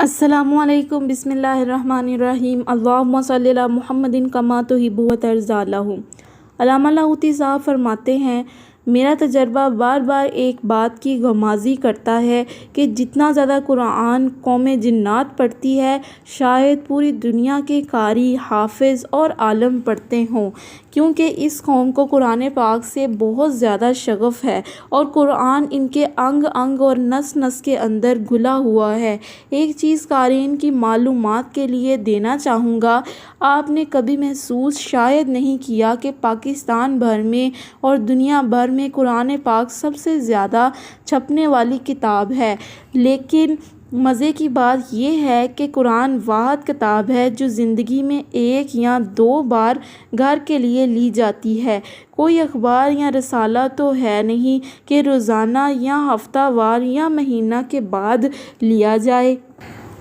السلام علیکم، بسم اللہ الرحمن الرحیم، اللہم صلی علی محمد کما تحب و ترضی لہ۔ علامہ لاہوتی صاحب فرماتے ہیں، میرا تجربہ بار بار ایک بات کی غمازی کرتا ہے کہ جتنا زیادہ قرآن قوم جنات پڑھتی ہے، شاید پوری دنیا کے قاری، حافظ اور عالم پڑھتے ہوں، کیونکہ اس قوم کو قرآن پاک سے بہت زیادہ شغف ہے اور قرآن ان کے انگ انگ اور نس نس کے اندر گھلا ہوا ہے۔ ایک چیز قارئین کی معلومات کے لیے دینا چاہوں گا، آپ نے کبھی محسوس شاید نہیں کیا کہ پاکستان بھر میں اور دنیا بھر میں قرآن پاک سب سے زیادہ چھپنے والی کتاب ہے، لیکن مزے کی بات یہ ہے کہ قرآن واحد کتاب ہے جو زندگی میں ایک یا دو بار گھر کے لیے لی جاتی ہے۔ کوئی اخبار یا رسالہ تو ہے نہیں کہ روزانہ یا ہفتہ وار یا مہینہ کے بعد لیا جائے۔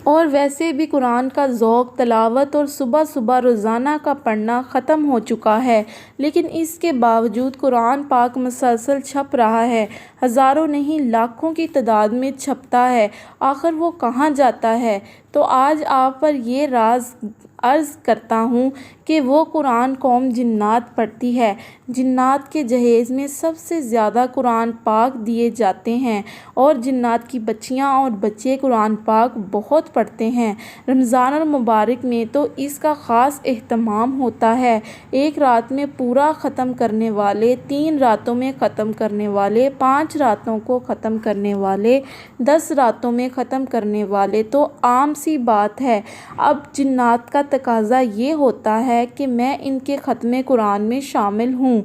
اور ویسے بھی قرآن کا ذوق، تلاوت اور صبح صبح روزانہ کا پڑھنا ختم ہو چکا ہے، لیکن اس کے باوجود قرآن پاک مسلسل چھپ رہا ہے، ہزاروں نہیں لاکھوں کی تعداد میں چھپتا ہے۔ آخر وہ کہاں جاتا ہے؟ تو آج آپ پر یہ راز عرض کرتا ہوں کہ وہ قرآن قوم جنات پڑھتی ہے۔ جنات کے جہیز میں سب سے زیادہ قرآن پاک دیے جاتے ہیں اور جنات کی بچیاں اور بچے قرآن پاک بہت پڑھتے ہیں۔ رمضان المبارک میں تو اس کا خاص اہتمام ہوتا ہے۔ ایک رات میں پورا ختم کرنے والے، 3 راتوں میں ختم کرنے والے، 5 راتوں کو ختم کرنے والے، 10 راتوں میں ختم کرنے والے تو عام سی بات ہے۔ اب جنات کا تقاضا یہ ہوتا ہے کہ میں ان کے ختم قرآن میں شامل ہوں۔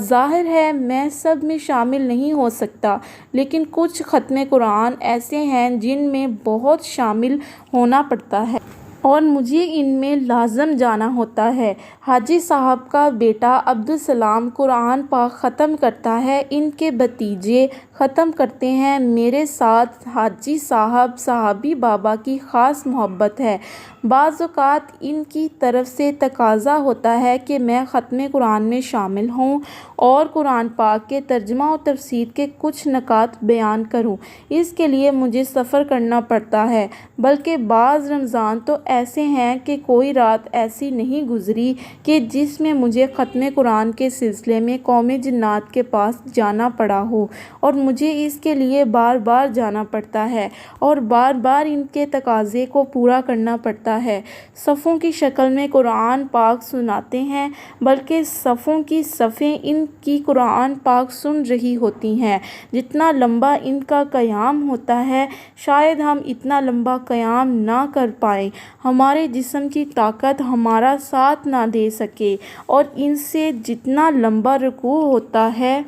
ظاہر ہے میں سب میں شامل نہیں ہو سکتا، لیکن کچھ ختم قرآن ایسے ہیں جن میں بہت شامل ہونا پڑتا ہے اور مجھے ان میں لازم جانا ہوتا ہے۔ حاجی صاحب کا بیٹا عبدالسلام قرآن پاک ختم کرتا ہے، ان کے بھتیجے ختم کرتے ہیں۔ میرے ساتھ حاجی صاحب صحابی بابا کی خاص محبت ہے۔ بعض اوقات ان کی طرف سے تقاضا ہوتا ہے کہ میں ختم قرآن میں شامل ہوں اور قرآن پاک کے ترجمہ و تفسیر کے کچھ نکات بیان کروں۔ اس کے لیے مجھے سفر کرنا پڑتا ہے، بلکہ بعض رمضان تو ایسے ہیں کہ کوئی رات ایسی نہیں گزری کہ جس میں مجھے ختم قرآن کے سلسلے میں قوم جنات کے پاس جانا پڑا ہو، اور مجھے اس کے لیے بار بار جانا پڑتا ہے اور بار بار ان کے تقاضے کو پورا کرنا پڑتا ہے۔ صفوں کی شکل میں قرآن پاک سناتے ہیں، بلکہ صفوں کی صفیں ان کی قرآن پاک سن رہی ہوتی ہیں۔ جتنا لمبا ان کا قیام ہوتا ہے، شاید ہم اتنا لمبا قیام نہ کر پائیں، ہمارے جسم کی طاقت ہمارا ساتھ نہ دے سکے، اور ان سے جتنا لمبا رکوع ہوتا ہے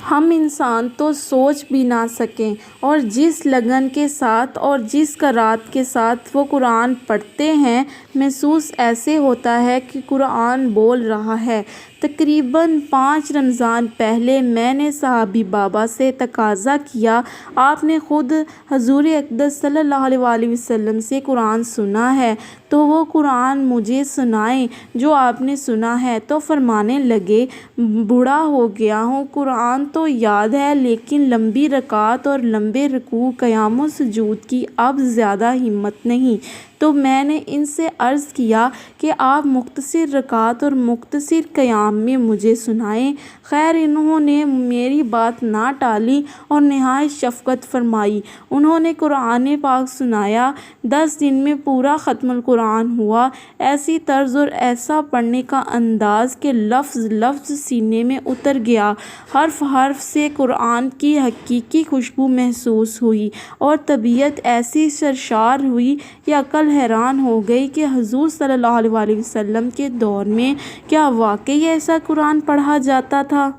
ہم انسان تو سوچ بھی نہ سکیں، اور جس لگن کے ساتھ اور جس کرات کے ساتھ وہ قرآن پڑھتے ہیں، محسوس ایسے ہوتا ہے کہ قرآن بول رہا ہے۔ تقریباً 5 رمضان پہلے میں نے صحابی بابا سے تقاضا کیا، آپ نے خود حضور اقدس صلی اللہ علیہ وسلم سے قرآن سنا ہے تو وہ قرآن مجھے سنائیں جو آپ نے سنا ہے۔ تو فرمانے لگے، بوڑھا ہو گیا ہوں، قرآن تو یاد ہے، لیکن لمبی رکعت اور لمبے رکوع، قیام و سجود کی اب زیادہ ہمت نہیں۔ تو میں نے ان سے عرض کیا کہ آپ مختصر رکعت اور مختصر قیام میں مجھے سنائیں۔ خیر انہوں نے میری بات نہ ٹالی اور نہایت شفقت فرمائی، انہوں نے قرآن پاک سنایا۔ 10 دن میں پورا ختم القرآن ہوا۔ ایسی طرز اور ایسا پڑھنے کا انداز کہ لفظ لفظ سینے میں اتر گیا، حرف حرف سے قرآن کی حقیقی خوشبو محسوس ہوئی، اور طبیعت ایسی سرشار ہوئی کہ عقل حیران ہو گئی کہ حضور صلی اللہ علیہ وسلم کے دور میں کیا واقعی ایسا قرآن پڑھا جاتا تھا؟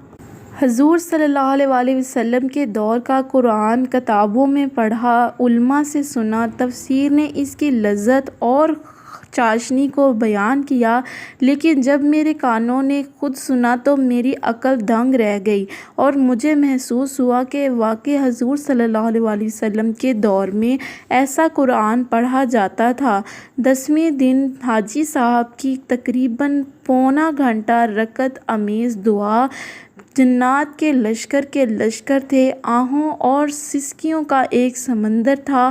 حضور صلی اللہ علیہ وسلم کے دور کا قرآن کتابوں میں پڑھا، علماء سے سنا، تفسیر نے اس کی لذت اور چاشنی کو بیان کیا، لیکن جب میرے کانوں نے خود سنا تو میری عقل دنگ رہ گئی، اور مجھے محسوس ہوا کہ واقعی حضور صلی اللہ علیہ وسلم کے دور میں ایسا قرآن پڑھا جاتا تھا۔ 10ویں دن حاجی صاحب کی تقریباً پونا گھنٹہ رکعت آمیز دعا، جنات کے لشکر تھے، آہوں اور سسکیوں کا ایک سمندر تھا،